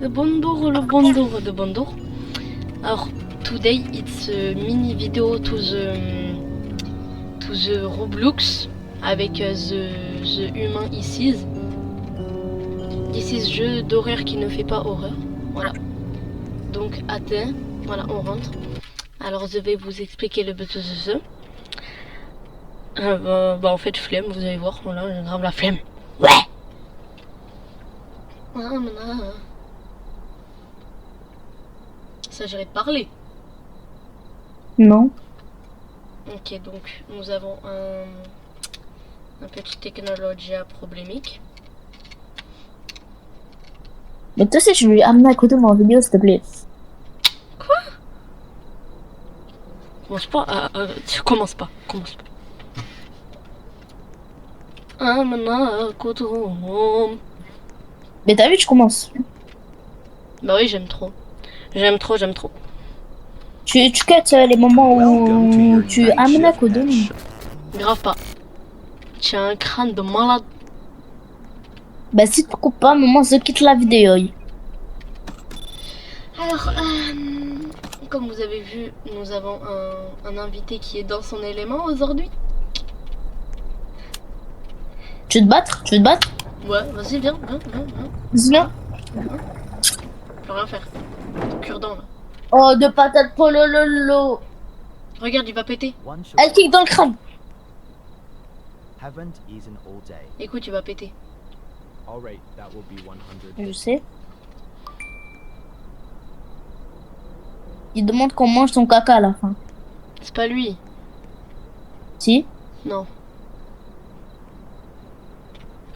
bonjour. Alors, today it's a mini video to the Roblox avec the humain ici. This is jeu d'horreur qui ne fait pas horreur. Voilà. Donc, atteint. Voilà, on rentre. Alors, je vais vous expliquer le but de ce. En fait, flemme, vous allez voir. Voilà, j'ai grave la flemme. Ouais! Ça, j'irai parler. Non. Ok, donc nous avons un petit technologie problémique. Mais toi aussi, je lui ai amené à côté de mon vidéo, s'il te plaît. Quoi? Commence pas. Mais t'as vu, je commence. Bah oui, j'aime trop. J'aime trop. Tu captes les moments où tu amènes à côté. Grave pas. Tu as un crâne de malade. Bah si tu coupes pas, maman se quitte la vidéo. Alors, comme vous avez vu, nous avons un invité qui est dans son élément aujourd'hui. Tu veux te battre? Ouais, vas-y, viens. Viens. Je peux rien faire. Cure-dent là. Oh, de patates polololo. Regarde, il va péter. Elle kick dans le crâne. Écoute, il va péter. Je sais. Il demande qu'on mange son caca à la fin. C'est pas lui. Si. Non.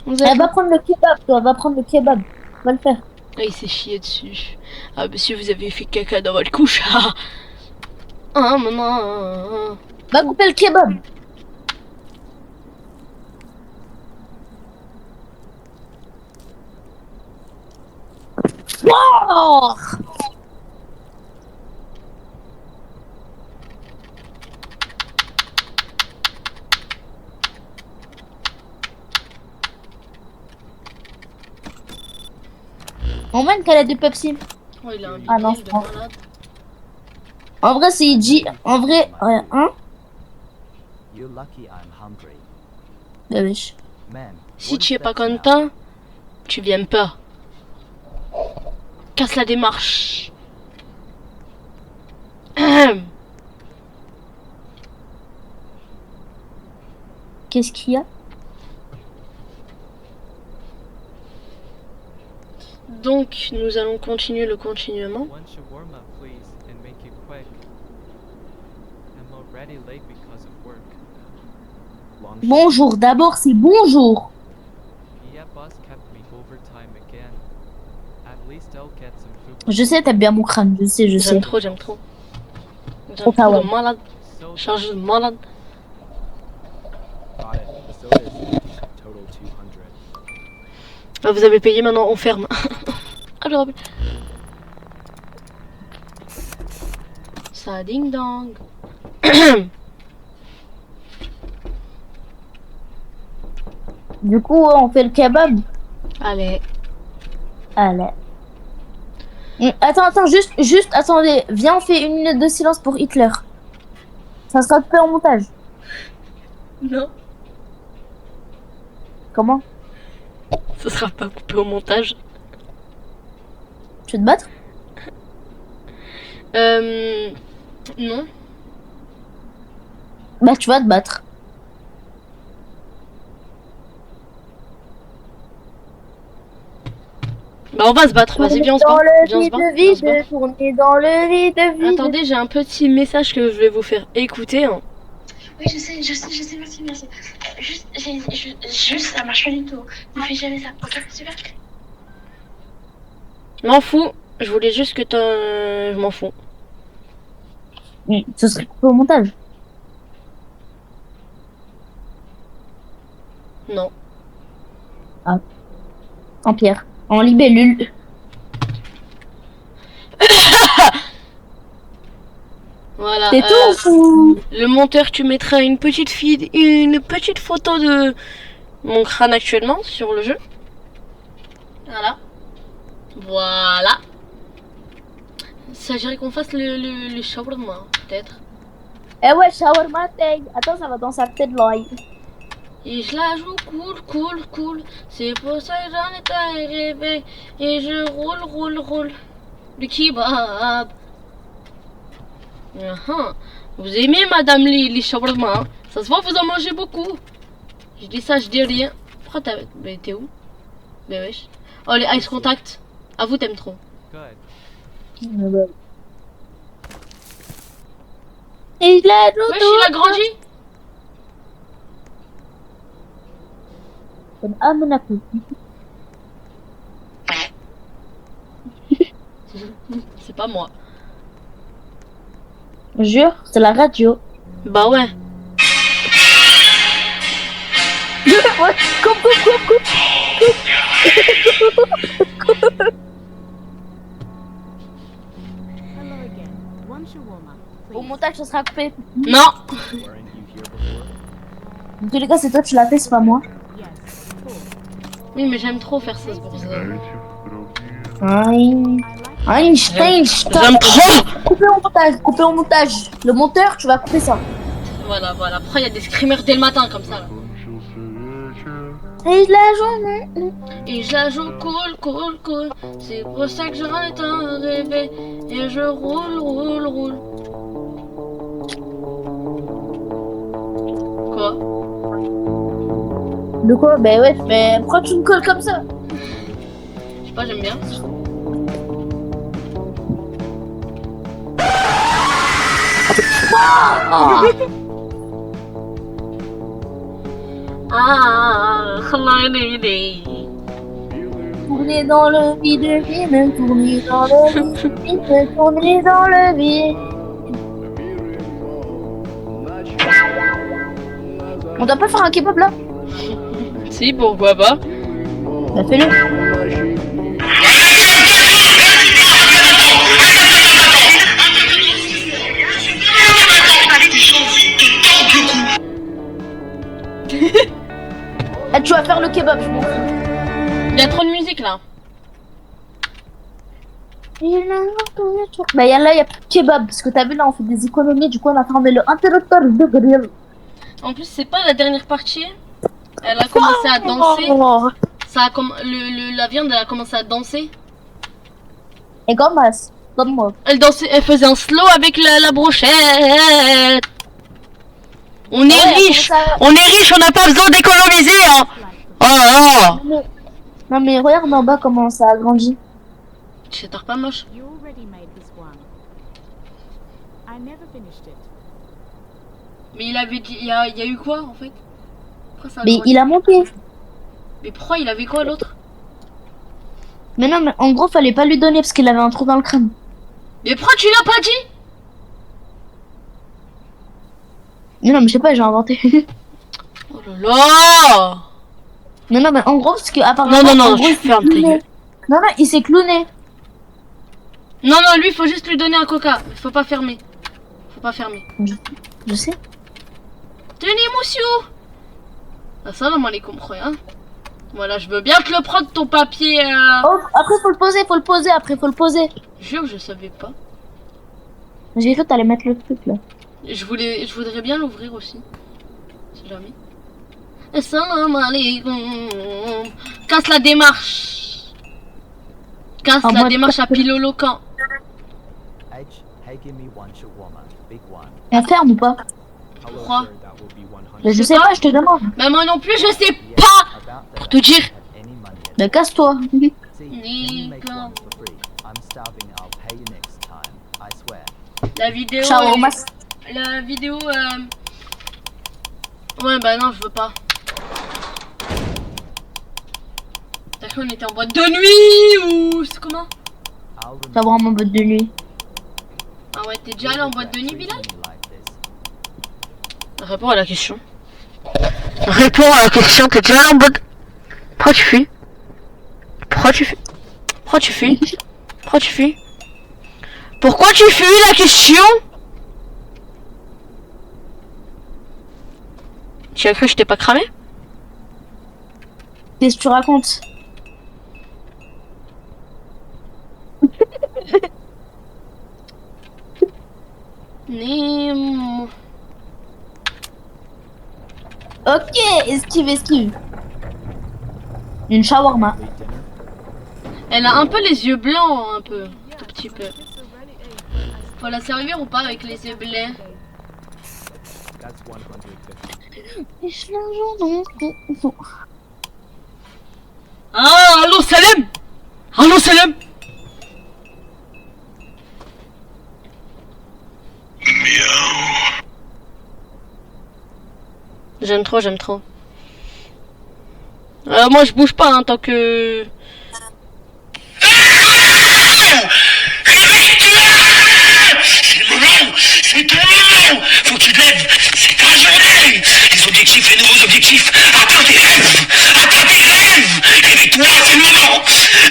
Elle va prendre le kebab, toi. Va prendre le kebab. Va le faire. Ah, il s'est chié dessus. Ah, bah si vous avez fait caca dans votre couche. Ah, maman. Va couper le kebab. Oh! On voit une canette de Pepsi. Oh, il a un Ah non, de malade. En vrai, c'est Iji. En vrai, hein? Bah wesh. Si tu es pas content, tu viens pas. Casse la démarche. Qu'est-ce qu'il y a? Donc, nous allons continuer le continuement. Bonjour, d'abord c'est bonjour. Je sais, t'aimes bien mon crâne, je sais. J'aime trop. J'aime trop de malade. Charge de malade. Ah, vous avez payé, maintenant on ferme. Ah, je rappelle. Ça ding dong. Du coup, on fait le kebab. Allez. Attends, juste, attendez. Viens, on fait 1 minute de silence pour Hitler. Ça sera coupé en montage. Non. Comment? Ce sera pas coupé au montage. Tu veux te battre? Non. Bah, tu vas te battre. Bah, on va se battre. Vas-y, viens, on se bat. Tourner dans le vide. Attendez, j'ai un petit message que je vais vous faire écouter. Hein. Oui, je sais, merci. Juste, ça marche pas du tout. Ne fais jamais ça. Ok, super. M'en fous. Je voulais juste que je m'en fous. Ce serait coupé au montage. Non. Ah. En pierre. En libellule. Voilà. C'est tout. Le monteur, tu mettras une petite photo de mon crâne actuellement sur le jeu. Voilà. Voilà. Ça dirait qu'on fasse le shawarma, peut-être. Eh ouais, shawarma tag. Attends, ça va dans sa tête l'oreille. Et je la joue cool. C'est pour ça que j'en étais rêvé. Et je roule. Le kebab. Vous aimez, madame, les shawarma, hein? Ça se voit, vous en mangez beaucoup. Je dis ça, je dis rien. Pourquoi t'es où? Ben wesh. Oh, les ice contact. À vous, t'aimes trop. Et je la Wesh, il a grandi. C'est pas moi. Jure, c'est la radio. Bah ouais. Coupe. Hello again. One shawarma, Au please. montage, ça sera coupé. Non. En tous les cas, c'est toi, tu l'as fait, c'est pas moi. Yes, cool. Oui, mais j'aime trop faire ça, c'est pour ça. Einstein. J'aime trop. Coupé au montage. Le monteur, tu vas couper ça. Voilà. Après, il y a des screamers dès le matin, comme ça. Là. Et je la joue. Et je la joue cool. C'est pour ça que j'en étais rêvé. Et je roule. Quoi? De quoi? Ben ouais, mais pourquoi tu me colles comme ça? Je sais pas, j'aime bien. Tourner dans le vide, tourner dans le vide, tourner dans le vide. On doit pas faire un kebab là? Si, pourquoi pas? Bah fais-le. Ah, tu vas faire le kebab, je m'en fous. Il y a trop de musique là. Bah là, il y a plus de kebab, parce que t'as vu là, on fait des économies, du coup on a fermé le interrupteur de grill. En plus, c'est pas la dernière partie. Elle a commencé à danser. Oh. Ça a la viande, elle a commencé à danser. Et commence, comme moi. Elle dansait, elle faisait un slow avec la brochette. On est Ouais, riche. comment ça- On n'a pas besoin d'économiser, hein. Oh. Non mais regarde en bas comment ça a grandi. C'est pas moche. You already made this one. I never finished it. Mais il avait dit, il y a eu quoi en fait? Pourquoi ça a Mais grandi? il a monté. Mais pourquoi il avait quoi l'autre? Mais non, mais en gros, fallait pas lui donner parce qu'il avait un trou dans le crâne. Mais pourquoi tu l'as pas dit? Non, mais je sais pas, j'ai inventé. Oh là là. Non, mais en gros, parce que apparemment. Non, en gros, je il s'est ferme ta clowné. gueule. Non, il s'est clowné. Non, lui, faut juste lui donner un coca. Faut pas fermer. Je sais. Tenez, monsieur. Assalamu alaikum, khoya. Voilà, je veux bien te le prendre, ton papier. Oh, après, faut le poser, après, faut le poser. Jure, je savais pas. J'ai cru que t'allais mettre le truc là. Je voudrais bien l'ouvrir aussi. Si jamais. Assalamu alaikum. Casse la démarche. En mode- démarche à Pilolocan. H, hey, give me one shawarma, big one. On ferme ou pas? Pourquoi? Mais je sais pas, je te demande. Mais moi non plus, je sais pas. About Pour te dire. any money. Mais casse-toi. See, when you make Nico. one for free, I'm starving. I'll pay you next time. I swear. La vidéo. Shawarma. La vidéo. Ouais, bah non, je veux pas. T'as cru qu'on était en boîte de nuit ou c'est comment? I'll Ça va vraiment boîte de nuit. Ah ouais, t'es déjà allé en boîte de nuit, Bilal? like this. Réponds à la question. Réponds à la question, t'es déjà allé en boîte. Pourquoi tu fuis? Pourquoi tu fuis? Pourquoi tu fuis? Pourquoi tu fuis? Pourquoi tu fuis la question? Tu as cru que je t'ai pas cramé? Qu'est-ce que tu racontes? Nemo. Ok, esquive. Une shawarma. Eat dinner. Elle a un peu les yeux blancs, un peu. Tout petit peu. Faut la servir ou pas avec les yeux bleus? That's 150. Ah, allô Salem. Allô Salem. J'aime trop. Moi je bouge pas hein, tant que... C'est ton moment. Faut que tu te lèves. C'est ta journée. Les objectifs, les nouveaux objectifs. Atteins tes rêves. Réveille-toi, c'est le moment.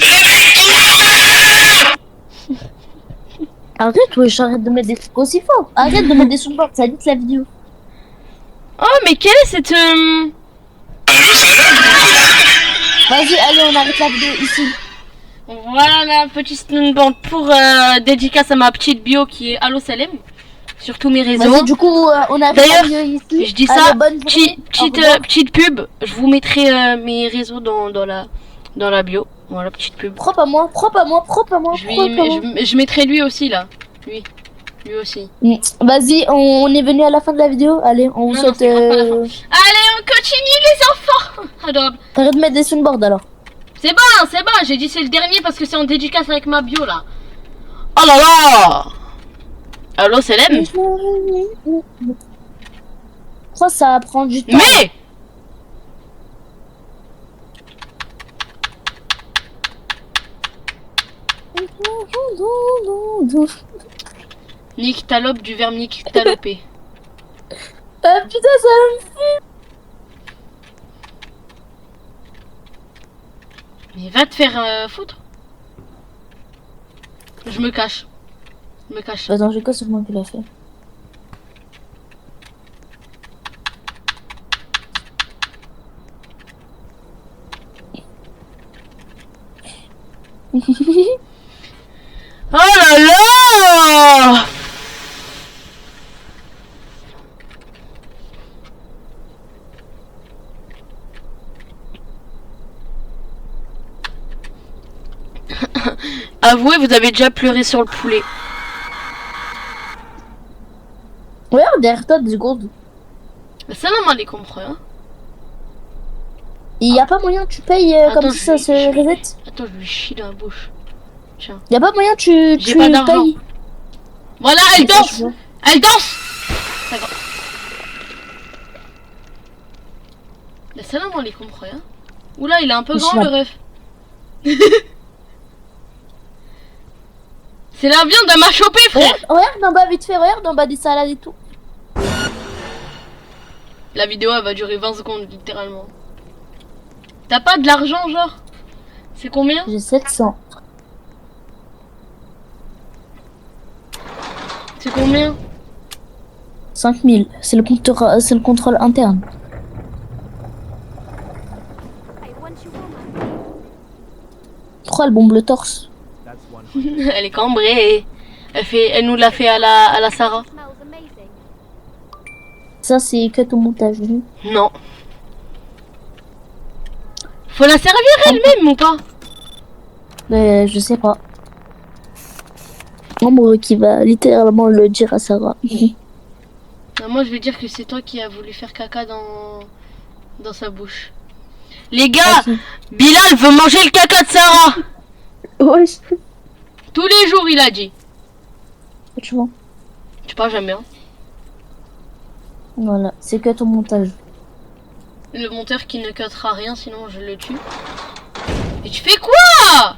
Réveille-toi. Arrête, ouais, j'arrête de mettre des trucs aussi forts. Arrête de mettre des sous-bords, ça dit la vidéo. Oh mais quelle est cette... Vas-y, allez, on arrête la vidéo ici. Voilà, petit snowboard pour dédicace à ma petite bio qui est Allo Salem. Sur tous mes réseaux. Vas-y, du coup, on arrête D'ailleurs, la vidéo ici. Je dis Allez, ça, bonne journée. Au revoir. petite pub. Je vous mettrai mes réseaux dans la bio. Voilà, petite pub. Propre à moi. Je mettrai lui aussi là. Lui aussi. Vas-y, on est venu à la fin de la vidéo. Allez, on vous Non, souhaite. c'est grave pas la fin. Allez, on continue les enfants. Adorable. Arrête de mettre des soundboards alors. C'est bon, j'ai dit c'est le dernier parce que c'est en dédicace avec ma bio là. Oh là là. Allo Salem. Ça, ça va prendre du temps. Mais Nick Talope du verbe Nick Talopé. Ah putain, ça me fait. Mais va te faire foutre. Je me cache. Attends, j'ai quoi sur moi qui l'a fait? Oh là là. Avouez, vous avez déjà pleuré sur le poulet. Regarde derrière toi 2 secondes. Salam alaikum, frère. Il y a pas moyen que tu payes Attends, comme ça se reset. Attends, je lui chie dans la bouche. Tiens. Il y a pas moyen que tu J'ai pas d'argent. payes. Voilà, elle danse. Elle danse. D'accord. Salam alaikum, frère. Oula, il est un peu grand le ref. C'est la viande, elle m'a chopé, frère. Regarde en bas vite fait, regarde en bas des salades et tout. La vidéo elle va durer 20 secondes littéralement. T'as pas de l'argent genre? C'est combien? J'ai 700. C'est combien? 5000. C'est le contrôle interne. Pourquoi elle bombe le torse? That's 100. Elle est cambrée. Elle nous l'a fait à la Sarah. Ça c'est que au montage. Non. Faut la servir elle-même ou pas? Je sais pas. Membre qui va littéralement le dire à Sarah. Moi je vais dire que c'est toi qui as voulu faire caca dans sa bouche. Les gars, Ok. Bilal veut manger le caca de Sarah. Ouais, Tous les jours il a dit. franchement. Tu parles jamais hein. Voilà, c'est que ton montage. Le monteur qui ne cuttera rien sinon je le tue. Et tu fais quoi?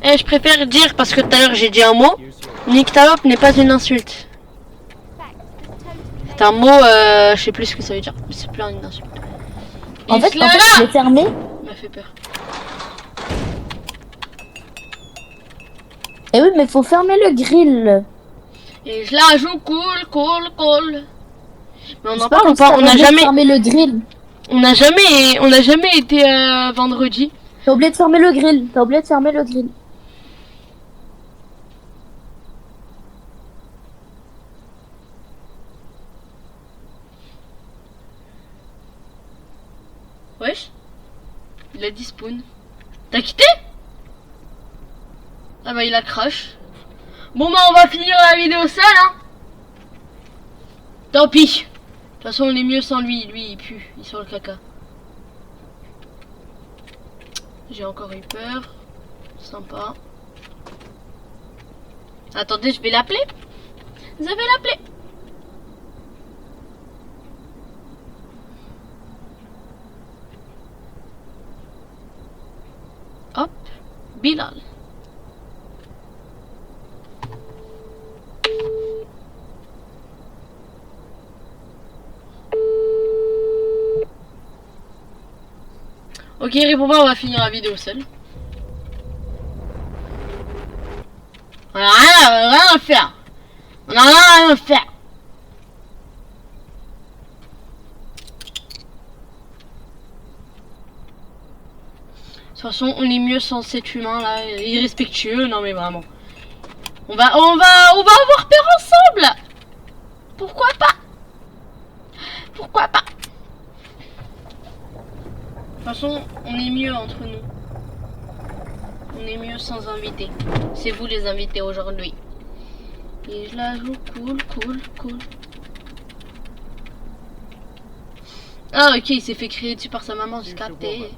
Je préfère dire parce que tout à l'heure j'ai dit un mot. Use your Nick Talop n'est pas une insulte. C'est un mot, je sais plus ce que ça veut dire, mais c'est plus une insulte. En fait, Islam je l'ai fermé. m'a fait peur. Et oui, mais faut fermer le grill. Et je la joue cool. Mais on en C'est parle comme ou si pas? t'avais oublié de fermer le grill. On n'a jamais été vendredi. T'as oublié de fermer le grill. Wesh. Il a dit spawn. T'as quitté? Ah bah il a crash. Bon bah on va finir la vidéo seul hein. Tant pis. De toute façon on est mieux sans lui. Lui il pue. Il sent le caca. J'ai encore eu peur. Sympa. Attendez, je vais l'appeler. Je vais l'appeler. Hop. Bilal. Ok, réponds pas, on va finir la vidéo seule. On a rien à faire. On a rien à faire. De toute façon, on est mieux sans cet humain là, irrespectueux. Non mais vraiment. On va avoir peur ensemble. Pourquoi pas? Pourquoi pas? De toute façon, on est mieux entre nous. On est mieux sans invité. C'est vous les invités aujourd'hui. Et je la joue cool. Ah ok, il s'est fait crier dessus par sa maman, j'ai capté.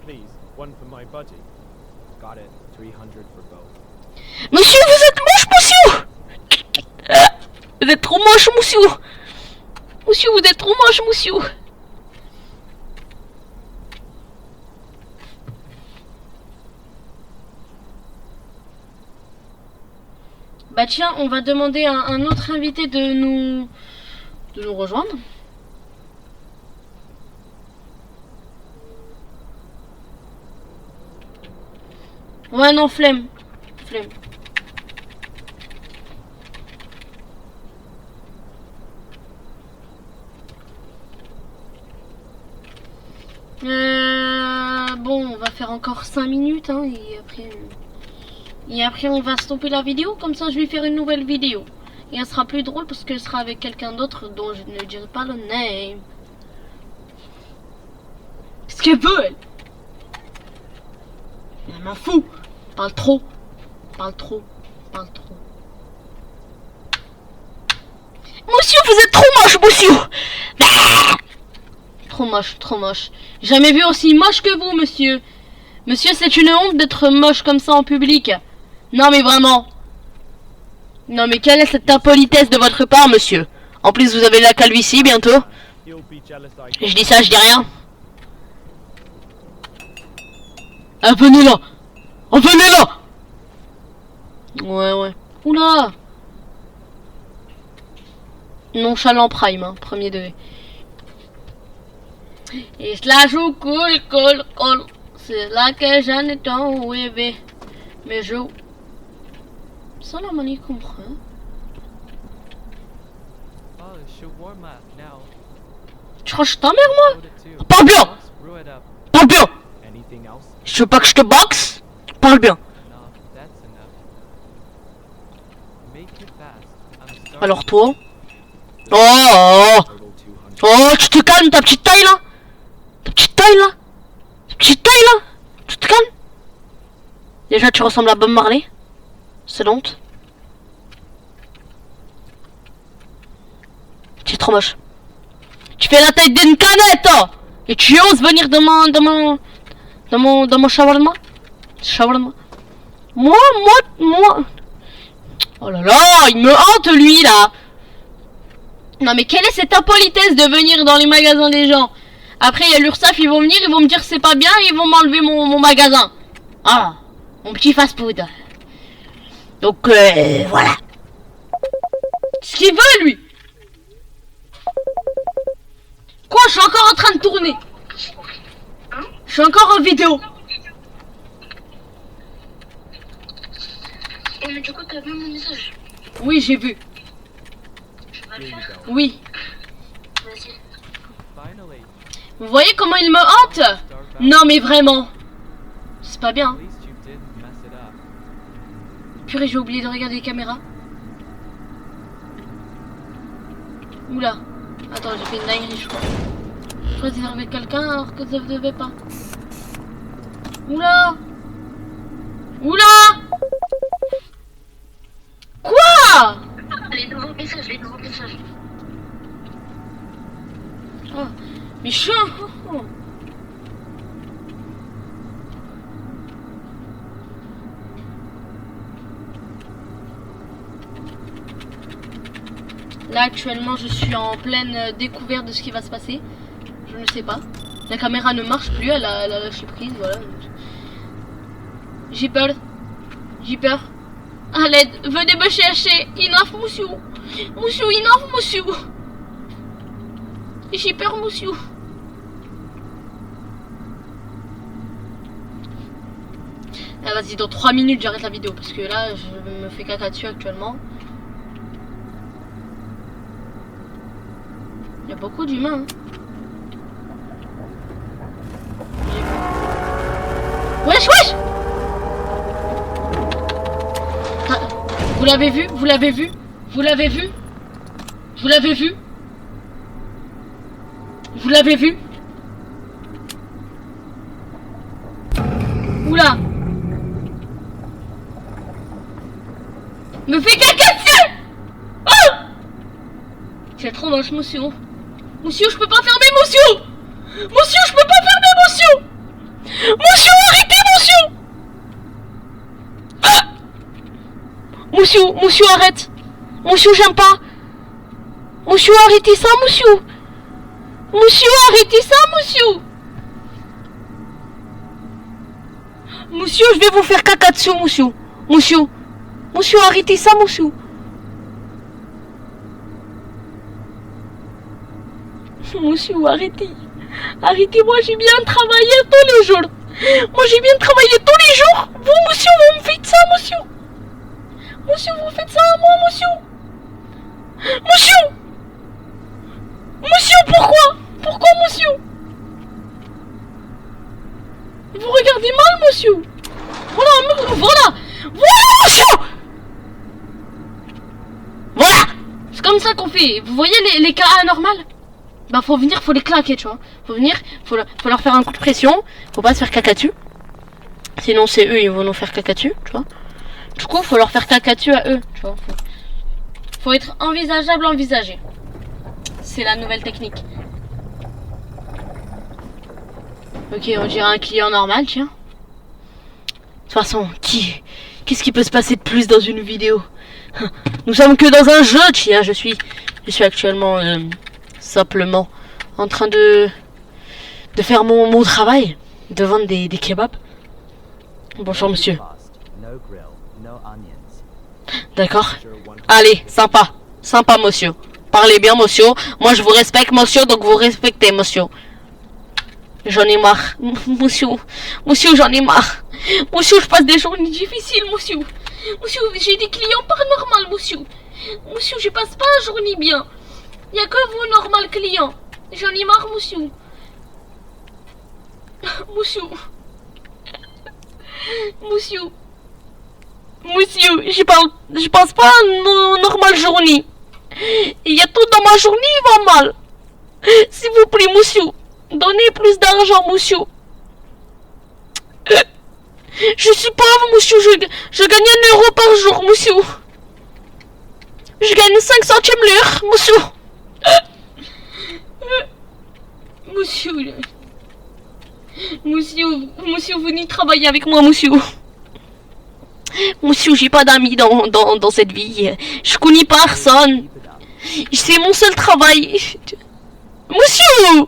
One for my buddy. Got it. 300 for both. Monsieur, vous êtes moche, monsieur. Vous êtes trop moche, monsieur. Monsieur, vous êtes trop moche, monsieur. Bah tiens, on va demander à un autre invité de nous rejoindre. Ouais non, flemme. Bon, on va faire encore 5 minutes hein, et après on va stopper la vidéo, comme ça je vais faire une nouvelle vidéo. Et elle sera plus drôle parce qu'elle sera avec quelqu'un d'autre dont je ne dirai pas le name. Qu'est-ce qu'elle veut elle? Elle m'en fout. Parle trop. Monsieur, vous êtes trop moche, monsieur. Trop moche. Jamais vu aussi moche que vous, monsieur. Monsieur, c'est une honte d'être moche comme ça en public. Non mais vraiment. Non mais quelle est cette impolitesse de votre part, monsieur? En plus, vous avez la calvitie bientôt. Je dis ça, je dis rien. Ah, venez là. Oh, venez là. Ouais. Oula. Nonchalant prime, hein, premier degré. Et je la joue cool. C'est là que j'en ai tant rêvé. Mais je... Salam alaikum, frère. Tu crois que je t'emmerde, moi? Parle bien. Je veux pas que je te boxe. Parle bien. Alors toi? Oh, tu te calmes, ta petite taille là? Tu te calmes? Déjà tu ressembles à Bob Marley. C'est honte. Tu es trop moche. Tu fais la taille d'une canette hein. Et tu oses venir dans mon shawarma. Moi. Oh là là, il me hante lui là. Non mais quelle est cette impolitesse de venir dans les magasins des gens? Après il y a l'URSSAF, ils vont venir, ils vont me dire c'est pas bien, ils vont m'enlever mon magasin. Ah, mon petit fast-food. Donc voilà. Ce qu'il veut lui. Quoi, je suis encore en train de tourner. Je suis encore en vidéo. Et mais du coup, t'as vu mon message? Oui, j'ai vu. Je vais le faire. Oui. Vas-y. Vous voyez comment il me hante? Non mais vraiment. C'est pas bien. Purée, j'ai oublié de regarder les caméras. Oula. Attends, j'ai fait une dinguerie, je crois. Choisir avec quelqu'un alors que ça ne devait pas. Oula! Oula! Quoi? Les nouveaux messages, les nouveaux messages. Oh, méchant! Oh. Là actuellement je suis en pleine découverte de ce qui va se passer. Je ne sais pas. La caméra ne marche plus, elle a lâché prise, voilà. J'ai peur. J'ai peur. À l'aide, venez me chercher. Enough, monsieur. Monsieur, enough, monsieur. J'ai peur, monsieur. Ah, vas-y, dans 3 minutes j'arrête la vidéo parce que là je me fais caca dessus actuellement. Il y a beaucoup d'humains. Hein. Wesh, wesh! Ah, vous l'avez vu? Vous l'avez vu? Vous l'avez vu? Vous l'avez vu? Vous l'avez vu? Oula! Me fait caca dessus! Oh! C'est trop moche, monsieur. Monsieur, je peux pas fermer, monsieur! Monsieur, je peux pas fermer, monsieur! Monsieur, arrêtez, monsieur! Ah! Monsieur, arrête! Monsieur, j'aime pas! Monsieur, arrêtez ça, monsieur! Monsieur, arrêtez ça, monsieur! Monsieur, je vais vous faire caca dessus, monsieur! Monsieur, arrêtez ça, monsieur! Monsieur, arrêtez. Arrêtez-moi, j'ai bien travaillé tous les jours. Moi, j'ai bien travaillé tous les jours. Vous, monsieur, vous me faites ça, monsieur. Monsieur, vous faites ça à moi, monsieur. Monsieur. Monsieur, pourquoi? Pourquoi, monsieur? Vous regardez mal, monsieur. Voilà, voilà. Voilà, monsieur. Voilà. C'est comme ça qu'on fait. Vous voyez les cas anormaux? Bah faut venir, faut les claquer, tu vois. Faut venir, faut leur faire un coup de pression. Faut pas se faire caca dessus. Sinon c'est eux, ils vont nous faire caca dessus, tu vois. Du coup, faut leur faire caca dessus à eux, tu vois. Faut être envisageable, envisagé. C'est la nouvelle technique. Ok, on dirait un client normal, tiens. De toute façon, qu'est-ce qui peut se passer de plus dans une vidéo? Nous sommes que dans un jeu, tiens. Je suis actuellement... simplement en train de faire mon travail, de vendre des kebabs. Bonjour monsieur. D'accord. Allez, sympa monsieur. Parlez bien monsieur. Moi je vous respecte monsieur, donc vous respectez monsieur. J'en ai marre. Monsieur, j'en ai marre. Monsieur, je passe des journées difficiles, monsieur. Monsieur, j'ai des clients pas normaux, monsieur. Monsieur, je passe pas la journée bien. Il n'y a que vous, normal client. J'en ai marre, monsieur. Monsieur, je passe pas une normale journée. Il y a tout dans ma journée, il va mal. S'il vous plaît, monsieur, donnez plus d'argent, monsieur. Je suis pauvre, monsieur. Je gagne 1 euro par jour, monsieur. Je gagne 5 centimes l'heure, monsieur. Monsieur, venez travailler avec moi, monsieur. Monsieur, j'ai pas d'amis dans cette vie. Je connais personne. C'est mon seul travail. Monsieur!